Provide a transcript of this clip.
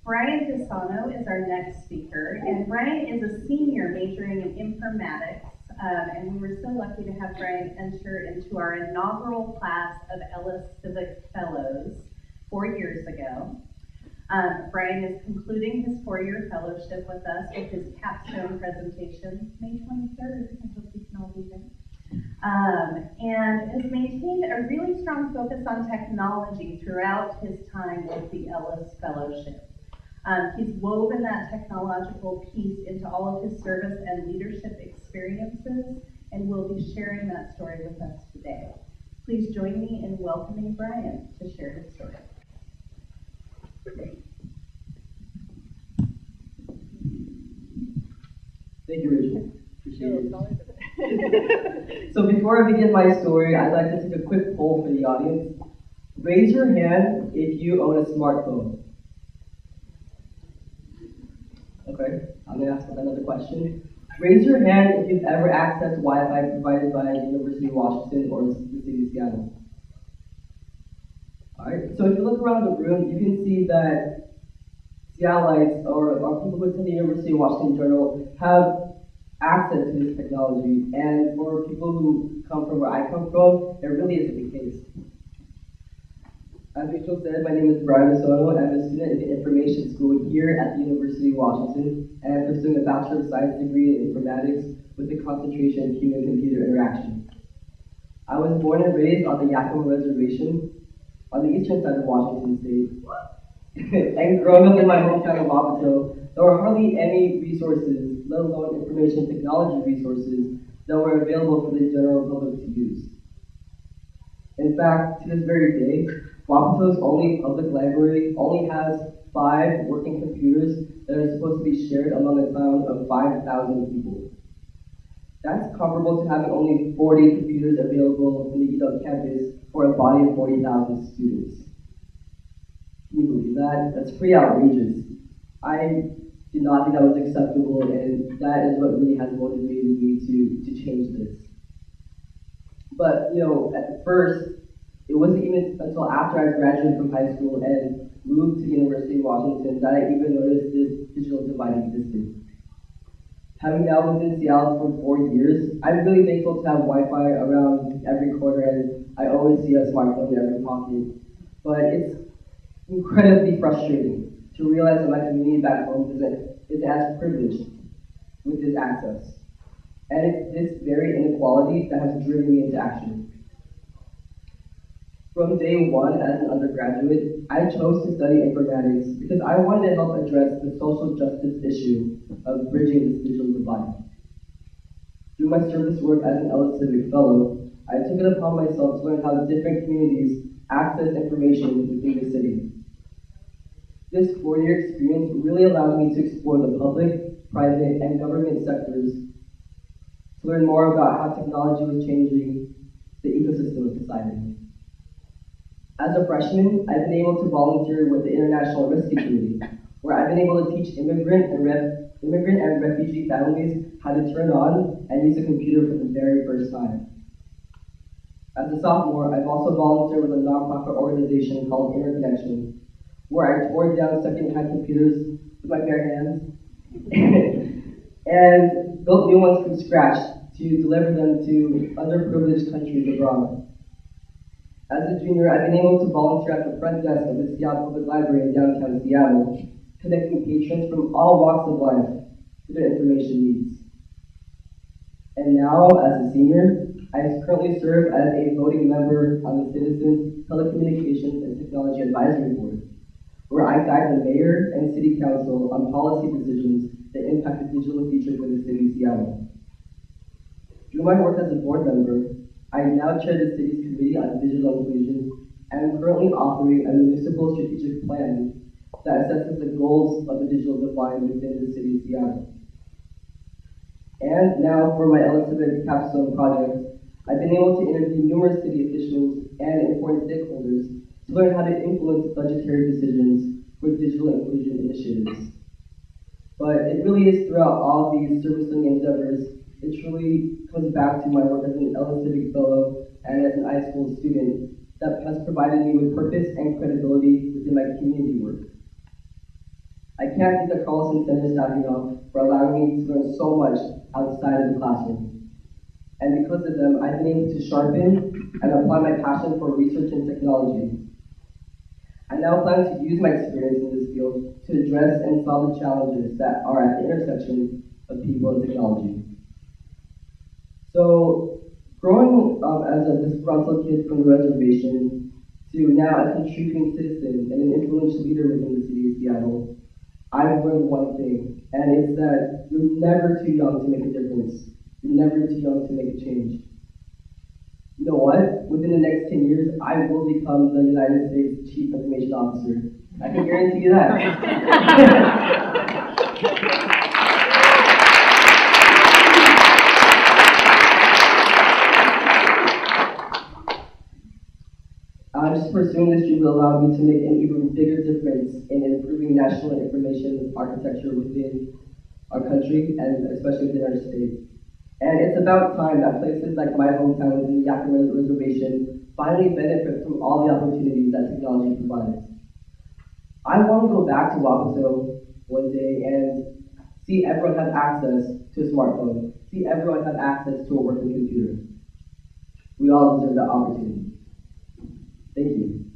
Bryan Dosono is our next speaker, and Bryan is a senior majoring in informatics, and we were so lucky to have Bryan enter into our inaugural class of Ellis Civic Fellows 4 years ago. Bryan is concluding his 4-year fellowship with us with his capstone presentation, May 23rd. I hope you can all be there. And has maintained a really strong focus on technology throughout his time with the Ellis Fellowship. He's woven that technological piece into all of his service and leadership experiences, and will be sharing that story with us today. Please join me in welcoming Bryan to share his story. Thank you, Rachel. Appreciate it. So before I begin my story, I'd like to take a quick poll for the audience. Raise your hand if you own a smartphone. Okay, I'm going to ask another question. Raise your hand if you've ever accessed Wi-Fi provided by the University of Washington or the City of Seattle. Alright, so if you look around the room, you can see that Seattleites or people who attend the University of Washington in general have access to this technology, and for people who come from where I come from, it really isn't the case. As Rachel said, my name is Bryan Dosono. I'm a student in the Information School here at the University of Washington, and I'm pursuing a Bachelor of Science degree in Informatics with a concentration in human-computer interaction. I was born and raised on the Yakima Reservation on the eastern side of Washington State. And growing up in my hometown of Wapato, there were hardly any resources, let alone information technology resources, that were available for the general public to use. In fact, to this very day, Wapato's only public library only has 5 working computers that are supposed to be shared among a town of 5,000 people. That's comparable to having only 40 computers available in the UW campus for a body of 40,000 students. Can you believe that? That's pretty outrageous. I did not think that was acceptable, and that is what really has motivated me to change this. But, at first, it wasn't even until after I graduated from high school and moved to the University of Washington that I even noticed this digital divide existed. Having now lived in Seattle for 4 years, I'm really thankful to have Wi-Fi around every corner, and I always see a smartphone in every pocket. But it's incredibly frustrating to realize that my community back home isn't as privileged with this access. And it's this very inequality that has driven me into action. From day one as an undergraduate, I chose to study informatics because I wanted to help address the social justice issue of bridging this digital divide. Through my service work as an Ellis Civic Fellow, I took it upon myself to learn how different communities access information within the city. This 4-year experience really allowed me to explore the public, private, and government sectors to learn more about how technology was changing the ecosystem of society. As a freshman, I've been able to volunteer with the International Rescue Committee, where I've been able to teach immigrant and refugee families how to turn on and use a computer for the very first time. As a sophomore, I've also volunteered with a nonprofit organization called Interconnection, where I tore down second-hand computers with my bare hands and built new ones from scratch to deliver them to underprivileged countries abroad. As a junior, I've been able to volunteer at the front desk of the Seattle Public Library in downtown Seattle, connecting patrons from all walks of life to their information needs. And now, as a senior, I currently serve as a voting member on the Citizens Telecommunications and Technology Advisory Board, where I guide the mayor and city council on policy decisions that impact the digital future for the city of Seattle. Through my work as a board member, I now chair the city's Committee on Digital Inclusion, and am currently authoring a municipal strategic plan that assesses the goals of the digital divide within the city of Seattle. And now for my Ellis Civic Capstone project, I've been able to interview numerous city officials and important stakeholders to learn how to influence budgetary decisions for digital inclusion initiatives. But it really is throughout all these servicing endeavors, it truly comes back to my work as an Ellis Civic Fellow and as an iSchool student that has provided me with purpose and credibility within my community work. can't thank the Carlson Center staff enough for allowing me to learn so much outside of the classroom. And because of them, I've been able to sharpen and apply my passion for research and technology. I now plan to use my experience in this field to address and solve the challenges that are at the intersection of people and technology. So, growing up as a disgruntled kid from the reservation to now a contributing citizen and an influential leader within the city of Seattle, I've learned one thing, and it's that you're never too young to make a difference. You're never too young to make a change. You know what? Within the next 10 years, I will become the United States Chief Information Officer. I can guarantee you that. Just pursuing this dream will allow me to make an even bigger difference in improving national information architecture within our country and especially within our state. And it's about time that places like my hometown within the Yakima Reservation finally benefit from all the opportunities that technology provides. I want to go back to Wapato one day and see everyone have access to a smartphone, see everyone have access to a working computer. We all deserve that opportunity. Thank you.